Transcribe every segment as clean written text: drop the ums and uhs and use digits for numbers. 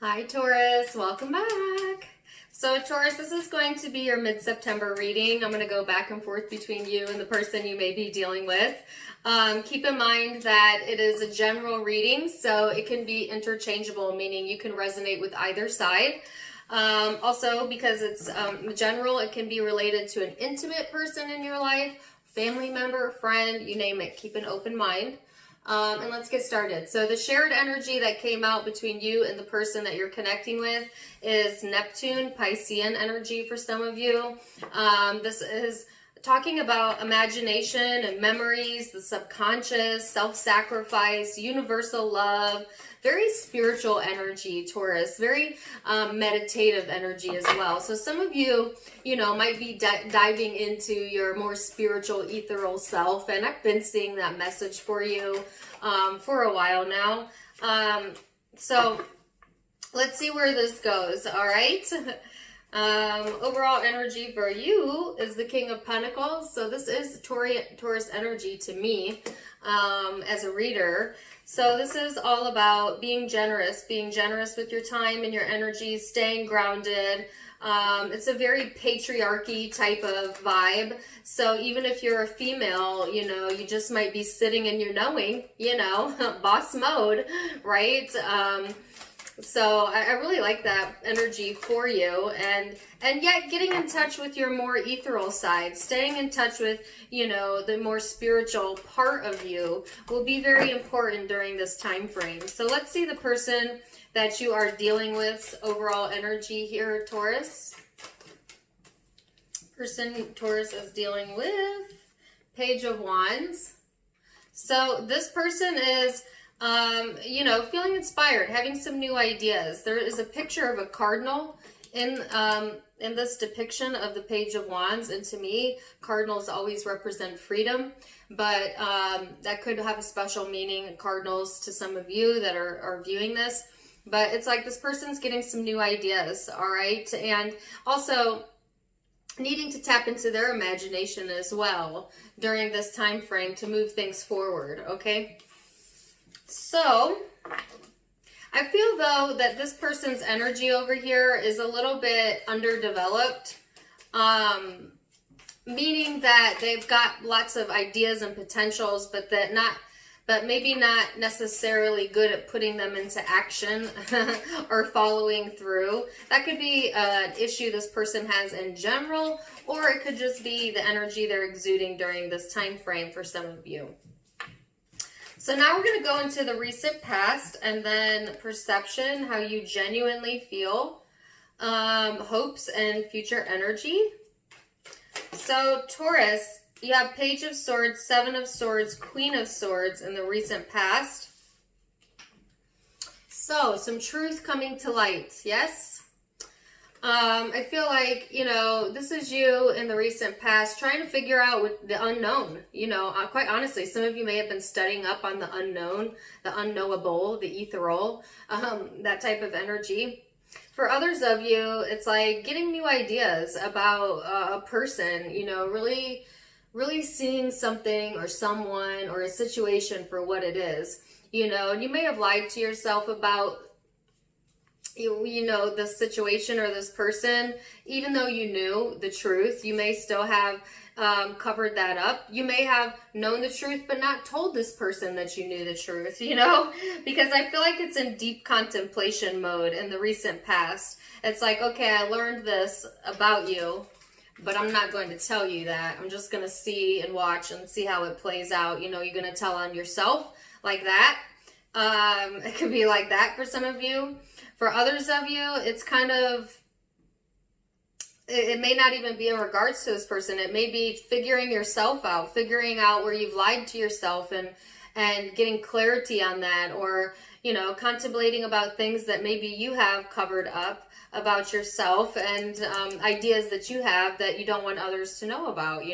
Hi Taurus, welcome back. So Taurus, this is going to be your mid-September reading. I'm going to go back and forth between you and the person you may be dealing with. Keep in mind that it is a general reading, so it can be interchangeable, meaning you can resonate with either side. Also, because it's general, it can be related to an intimate person in your life, family member, friend, you name it. Keep an open mind. And let's get started. So the shared energy that came out between you and the person that you're connecting with is Neptune, Piscean energy for some of you. This is talking about imagination and memories, the subconscious, self-sacrifice, universal love, very spiritual energy, Taurus, very meditative energy as well. So some of you, might be diving into your more spiritual, ethereal self, and I've been seeing that message for you for a while now. So let's see where this goes, all right? Overall energy for you is the King of Pentacles. So this is Taurus energy to me as a reader. So this is all about being generous with your time and your energy, staying grounded. It's a very patriarchy type of vibe. So even if you're a female, you just might be sitting in your knowing, boss mode, right? So I really like that energy for you, and yet getting in touch with your more ethereal side, staying in touch with, the more spiritual part of you will be very important during this time frame. So let's see the person that you are dealing with, overall energy here, Taurus. Person Taurus is dealing with Page of Wands. So this person is feeling inspired, having some new ideas. There is a picture of a cardinal in this depiction of the Page of Wands, and to me, cardinals always represent freedom, but that could have a special meaning, cardinals, to some of you that are viewing this. But it's like this person's getting some new ideas, all right? And also needing to tap into their imagination as well during this time frame to move things forward, okay? So I feel though that this person's energy over here is a little bit underdeveloped, meaning that they've got lots of ideas and potentials, but maybe not necessarily good at putting them into action or following through. That could be an issue this person has in general, or it could just be the energy they're exuding during this time frame for some of you. So now we're going to go into the recent past and then perception, how you genuinely feel, hopes and future energy. So Taurus, you have Page of Swords, Seven of Swords, Queen of Swords in the recent past. So some truth coming to light, yes? I feel like, this is you in the recent past trying to figure out what the unknown, quite honestly, some of you may have been studying up on the unknown, the unknowable, the ethereal, that type of energy. For others of you, it's like getting new ideas about a person, really seeing something or someone or a situation for what it is, and you may have lied to yourself about the situation or this person. Even though you knew the truth, you may still have covered that up. You may have known the truth but not told this person that you knew the truth, because I feel like it's in deep contemplation mode in the recent past. It's like, okay, I learned this about you, but I'm not going to tell you that. I'm just going to see and watch and see how it plays out. You're going to tell on yourself like that. It could be like that for some of you. For others of you, it's kind of, it may not even be in regards to this person. It may be figuring yourself out, figuring out where you've lied to yourself and getting clarity on that, or, contemplating about things that maybe you have covered up about yourself and ideas that you have that you don't want others to know about,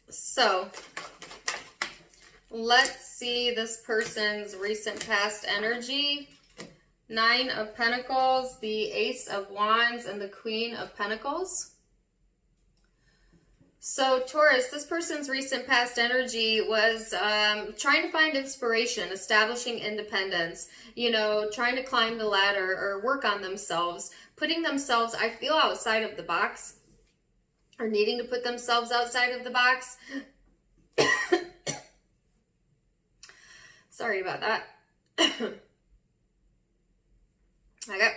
So let's see this person's recent past energy. Nine of Pentacles, the Ace of Wands, and the Queen of Pentacles. So Taurus, this person's recent past energy was trying to find inspiration, establishing independence, you know, trying to climb the ladder or work on themselves, putting themselves, I feel, outside of the box, or needing to put themselves outside of the box. Sorry about that. Okay.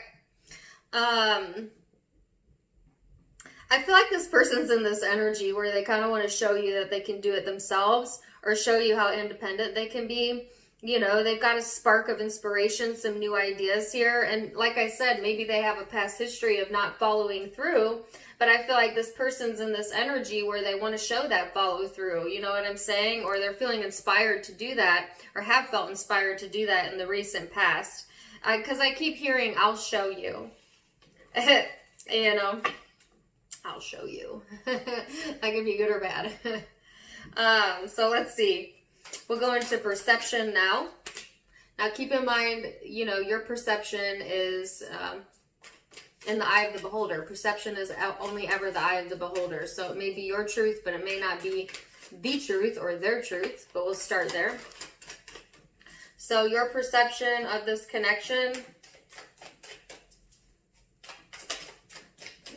I feel like this person's in this energy where they kind of want to show you that they can do it themselves, or show you how independent they can be. You know, they've got a spark of inspiration, some new ideas here. And like I said, maybe they have a past history of not following through, but I feel like this person's in this energy where they want to show that follow through. You know what I'm saying? Or they're feeling inspired to do that, or have felt inspired to do that in the recent past. Because I keep hearing, I'll show you. You know, I'll show you. That can be good or bad. So let's see. We'll go into perception now. Now keep in mind, you know, your perception is in the eye of the beholder. Perception is only ever the eye of the beholder. So it may be your truth, but it may not be the truth or their truth. But we'll start there. So your perception of this connection.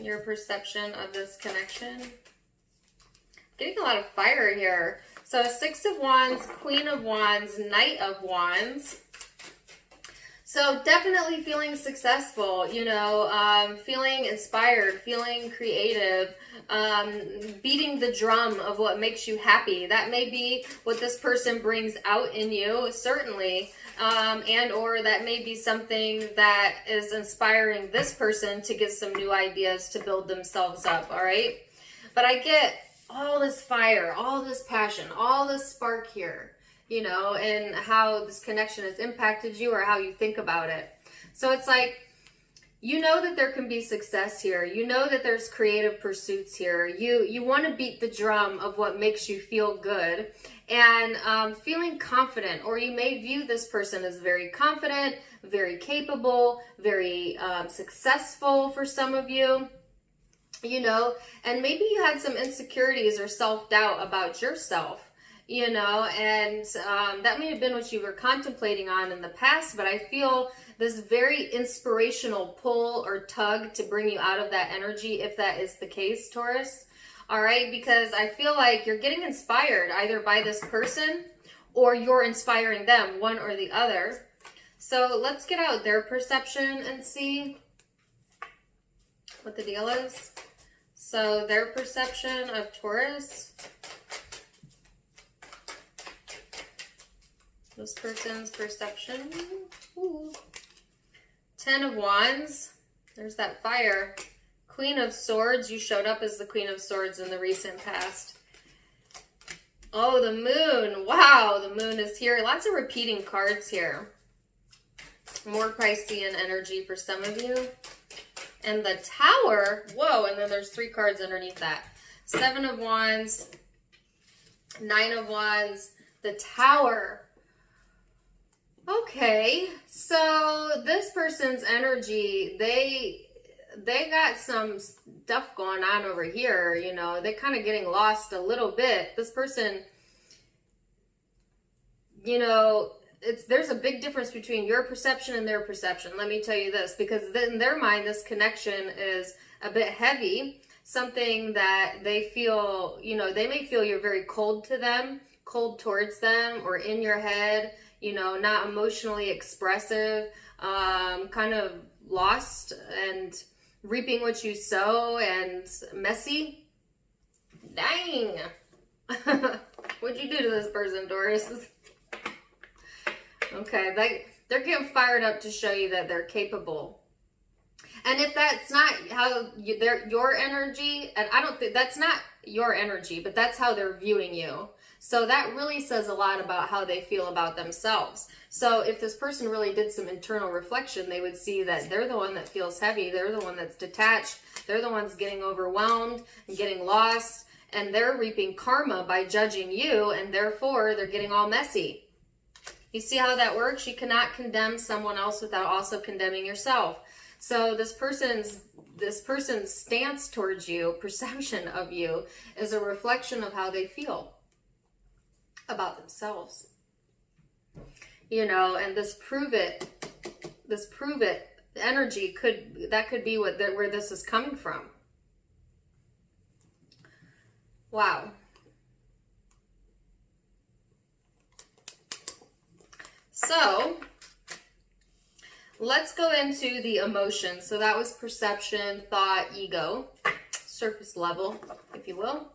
Your perception of this connection. Getting a lot of fire here. So Six of Wands, Queen of Wands, Knight of Wands. So definitely feeling successful, you know, feeling inspired, feeling creative, beating the drum of what makes you happy. That may be what this person brings out in you, certainly. And or that may be something that is inspiring this person to get some new ideas to build themselves up, all right? But I get all this fire, all this passion, all this spark here, you know, and how this connection has impacted you or how you think about it. So it's like, you know that there can be success here. You know that there's creative pursuits here. You want to beat the drum of what makes you feel good and feeling confident, or you may view this person as very confident, very capable, very successful for some of you. You know, and maybe you had some insecurities or self-doubt about yourself, you know, and that may have been what you were contemplating on in the past, but I feel this very inspirational pull or tug to bring you out of that energy, if that is the case, Taurus. All right, because I feel like you're getting inspired either by this person or you're inspiring them, one or the other. So let's get out their perception and see what the deal is. So their perception of Taurus. This person's perception. Ooh. 10 of Wands. There's that fire. Queen of Swords. You showed up as the Queen of Swords in the recent past. Oh, the Moon. Wow, the Moon is here. Lots of repeating cards here. More Piscean energy for some of you. And the Tower, whoa, and then there's 3 cards underneath that. 7 of Wands, 9 of Wands, the Tower. Okay, so this person's energy, they got some stuff going on over here, you know. They're kind of getting lost a little bit. This person, you know, there's a big difference between your perception and their perception. Let me tell you this, because in their mind, this connection is a bit heavy, something that they feel, you know, they may feel you're very cold to them, cold towards them, or in your head, you know, not emotionally expressive, kind of lost and reaping what you sow and messy. Dang. What'd you do to this person, Taurus? Okay, they're getting fired up to show you that they're capable. And if that's not how your energy, and I don't think that's not your energy, but that's how they're viewing you. So that really says a lot about how they feel about themselves. So if this person really did some internal reflection, they would see that they're the one that feels heavy. They're the one that's detached. They're the ones getting overwhelmed and getting lost. And they're reaping karma by judging you. And therefore, they're getting all messy. You see how that works? You cannot condemn someone else without also condemning yourself. So this person's stance towards you, perception of you, is a reflection of how they feel about themselves. You know, and this prove it energy could be where this is coming from. Wow. So let's go into the emotions. So that was perception, thought, ego, surface level, if you will.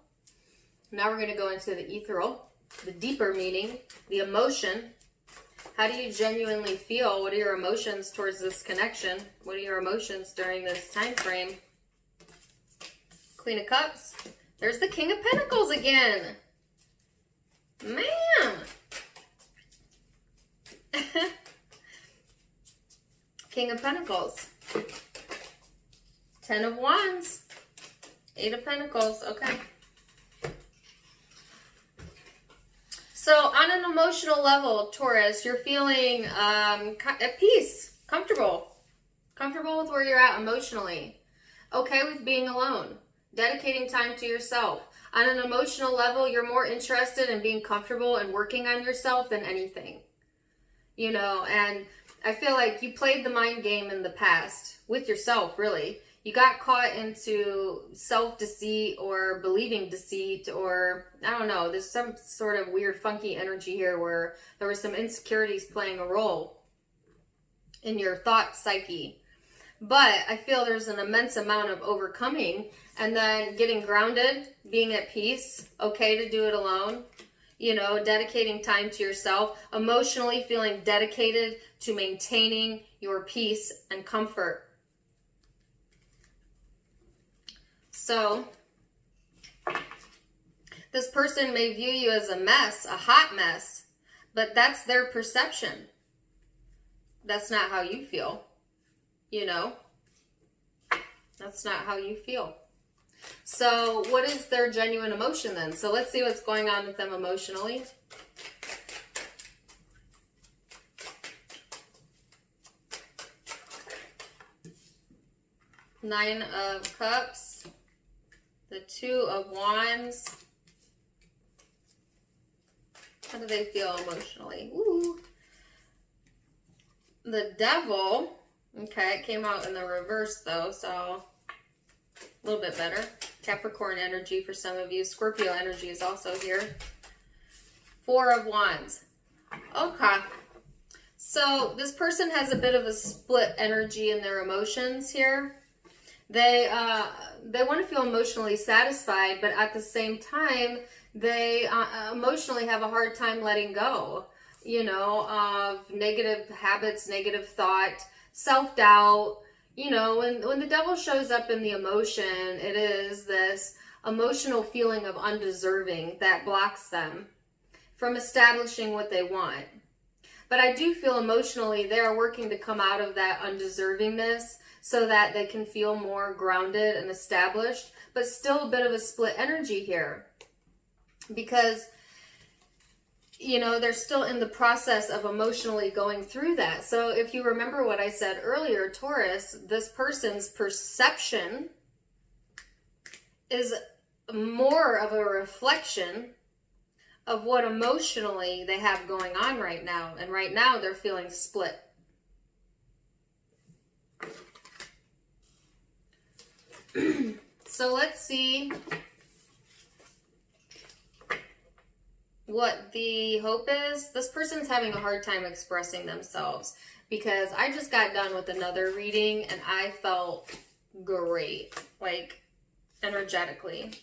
Now we're going to go into the ethereal, the deeper meaning, the emotion. How do you genuinely feel? What are your emotions towards this connection? What are your emotions during this time frame? Queen of Cups. There's the King of Pentacles again. Man. King of Pentacles. 10 of Wands. 8 of Pentacles. Okay. So on an emotional level, Taurus, you're feeling at peace, comfortable with where you're at emotionally, okay with being alone, dedicating time to yourself. On an emotional level, you're more interested in being comfortable and working on yourself than anything, you know, and I feel like you played the mind game in the past with yourself, really. You got caught into self-deceit or believing deceit, or I don't know, there's some sort of weird funky energy here where there were some insecurities playing a role in your thought psyche. But I feel there's an immense amount of overcoming and then getting grounded, being at peace, okay to do it alone, you know, dedicating time to yourself, emotionally feeling dedicated to maintaining your peace and comfort. So, this person may view you as a mess, a hot mess, but that's their perception. That's not how you feel, you know? That's not how you feel. So, what is their genuine emotion then? So, let's see what's going on with them emotionally. Nine of Cups. The 2 of Wands. How do they feel emotionally? Ooh. The Devil. Okay, it came out in the reverse though, so a little bit better. Capricorn energy for some of you. Scorpio energy is also here. 4 of Wands. Okay. So this person has a bit of a split energy in their emotions here. They want to feel emotionally satisfied, but at the same time, they emotionally have a hard time letting go, you know, of negative habits, negative thought, self-doubt. You know, when the devil shows up in the emotion, it is this emotional feeling of undeserving that blocks them from establishing what they want. But I do feel emotionally they are working to come out of that undeservingness so that they can feel more grounded and established, but still a bit of a split energy here because, you know, they're still in the process of emotionally going through that. So if you remember what I said earlier, Taurus, this person's perception is more of a reflection of what emotionally they have going on right now. And right now they're feeling split. So let's see what the hope is. This person's having a hard time expressing themselves because I just got done with another reading and I felt great, like energetically.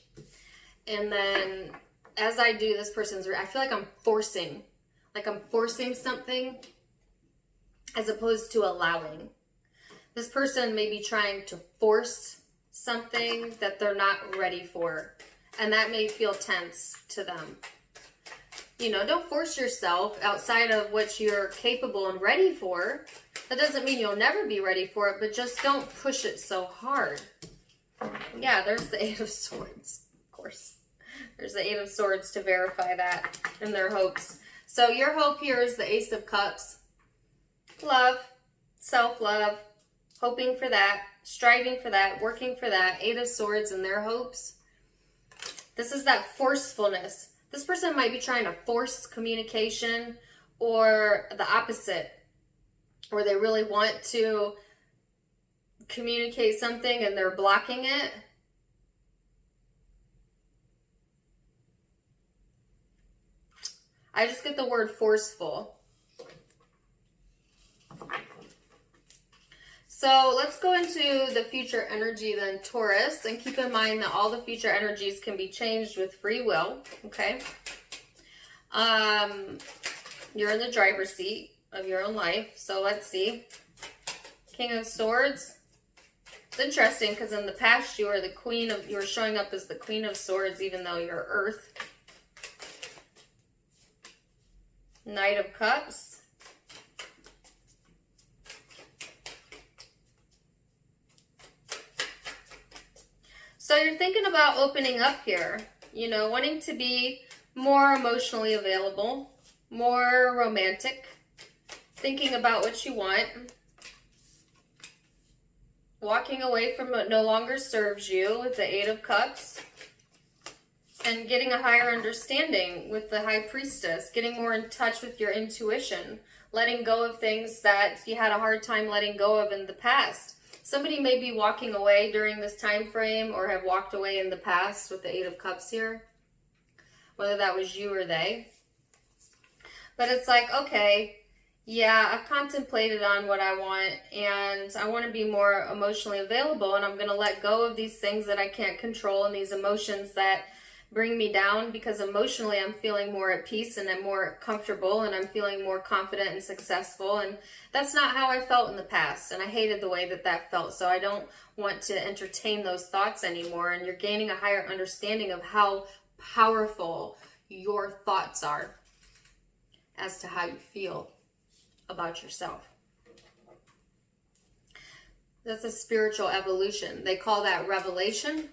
And then as I do this person's, I feel like I'm forcing something as opposed to allowing. This person may be trying to force something that they're not ready for, and that may feel tense to them. You know, don't force yourself outside of what you're capable and ready for. That doesn't mean you'll never be ready for it, but just don't push it so hard. Yeah, there's the 8 of Swords, of course. There's the 8 of Swords to verify that in their hopes. So your hope here is the Ace of Cups. Love, self-love, hoping for that, striving for that, working for that. 8 of Swords and their hopes. This is that forcefulness. This person might be trying to force communication, or the opposite, or they really want to communicate something and they're blocking it. I just get the word forceful. So let's go into the future energy then, Taurus, and keep in mind that all the future energies can be changed with free will, okay? You're in the driver's seat of your own life, so let's see. King of Swords. It's interesting because in the past you were showing up as the Queen of Swords even though you're Earth. Knight of Cups. So you're thinking about opening up here, you know, wanting to be more emotionally available, more romantic, thinking about what you want, walking away from what no longer serves you with the 8 of Cups, and getting a higher understanding with the High Priestess, getting more in touch with your intuition, letting go of things that you had a hard time letting go of in the past. Somebody may be walking away during this time frame or have walked away in the past with the 8 of Cups here, whether that was you or they. But it's like, okay, yeah, I've contemplated on what I want and I want to be more emotionally available, and I'm going to let go of these things that I can't control and these emotions that bring me down, because emotionally I'm feeling more at peace and I'm more comfortable and I'm feeling more confident and successful, and that's not how I felt in the past, and I hated the way that that felt, so I don't want to entertain those thoughts anymore. And you're gaining a higher understanding of how powerful your thoughts are as to how you feel about yourself. That's a spiritual evolution. They call that revelation.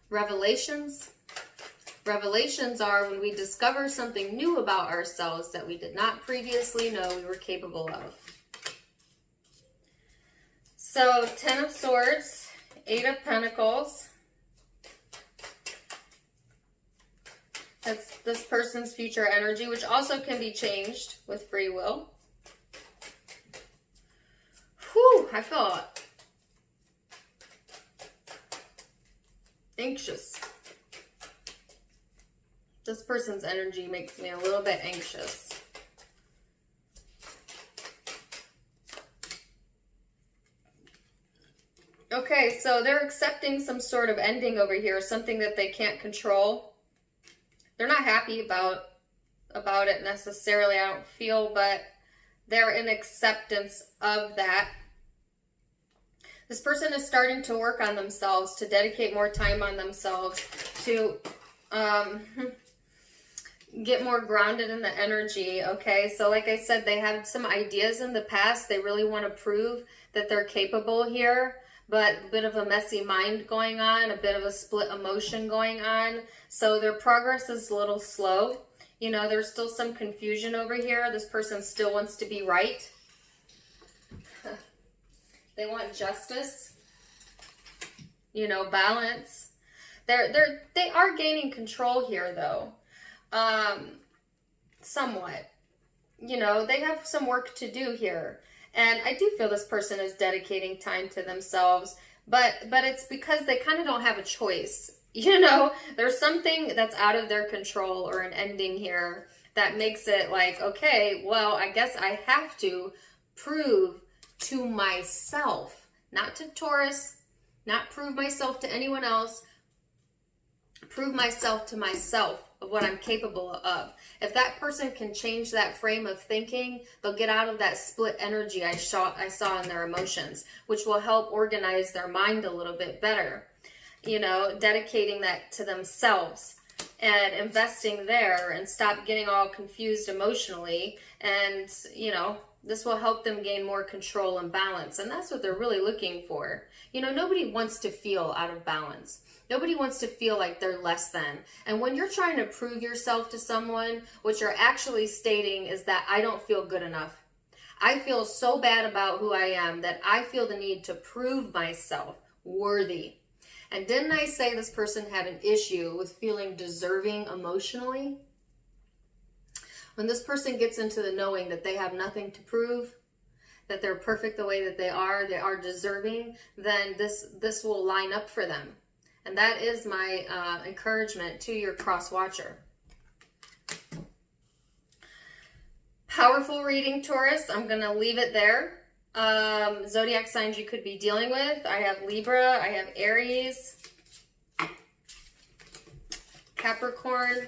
Revelations are when we discover something new about ourselves that we did not previously know we were capable of. So 10 of Swords, 8 of Pentacles. That's this person's future energy, which also can be changed with free will. Whew, I feel anxious. This person's energy makes me a little bit anxious. Okay, so they're accepting some sort of ending over here, something that they can't control. They're not happy about it necessarily, I don't feel, but they're in acceptance of that. This person is starting to work on themselves, to dedicate more time on themselves, to get more grounded in the energy, okay? So like I said, they had some ideas in the past. They really want to prove that they're capable here, but a bit of a messy mind going on, a bit of a split emotion going on. So their progress is a little slow. You know, there's still some confusion over here. This person still wants to be right. They want justice, you know, balance. They are gaining control here though. Somewhat, you know, they have some work to do here, and I do feel this person is dedicating time to themselves, but it's because they kind of don't have a choice. You know, there's something that's out of their control, or an ending here that makes it like, okay, well, I guess I have to prove to myself, not to Taurus, not prove myself to anyone else, prove myself to myself of what I'm capable of. If that person can change that frame of thinking, they'll get out of that split energy I saw in their emotions, which will help organize their mind a little bit better. You know, dedicating that to themselves and investing there, and stop getting all confused emotionally. And, you know, this will help them gain more control and balance. And that's what they're really looking for. You know, nobody wants to feel out of balance. Nobody wants to feel like they're less than. And when you're trying to prove yourself to someone, what you're actually stating is that I don't feel good enough. I feel so bad about who I am that I feel the need to prove myself worthy. And didn't I say this person had an issue with feeling deserving emotionally? When this person gets into the knowing that they have nothing to prove, that they're perfect the way that they are deserving, then this will line up for them. And that is my encouragement to your cross watcher. Powerful reading, Taurus. I'm going to leave it there. Zodiac signs you could be dealing with. I have Libra, I have Aries, Capricorn,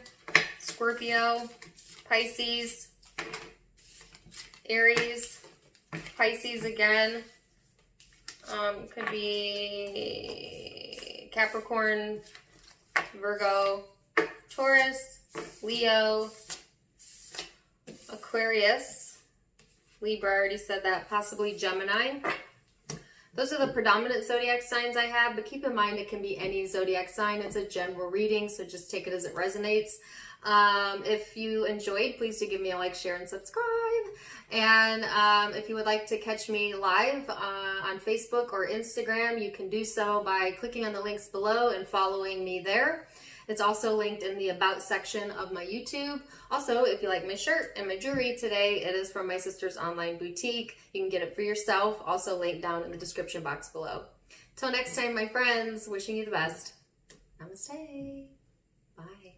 Scorpio, Pisces, Aries, Pisces again. Could be Capricorn, Virgo, Taurus, Leo, Aquarius, Libra, I already said that, possibly Gemini. Those are the predominant zodiac signs I have, but keep in mind it can be any zodiac sign. It's a general reading, so just take it as it resonates. If you enjoyed, please do give me a like, share, and subscribe. And if you would like to catch me live on Facebook or Instagram, you can do so by clicking on the links below and following me there. It's also linked in the About section of my YouTube. Also, if you like my shirt and my jewelry today, it is from my sister's online boutique. You can get it for yourself. Also linked down in the description box below. Till next time, my friends, wishing you the best. Namaste. Bye.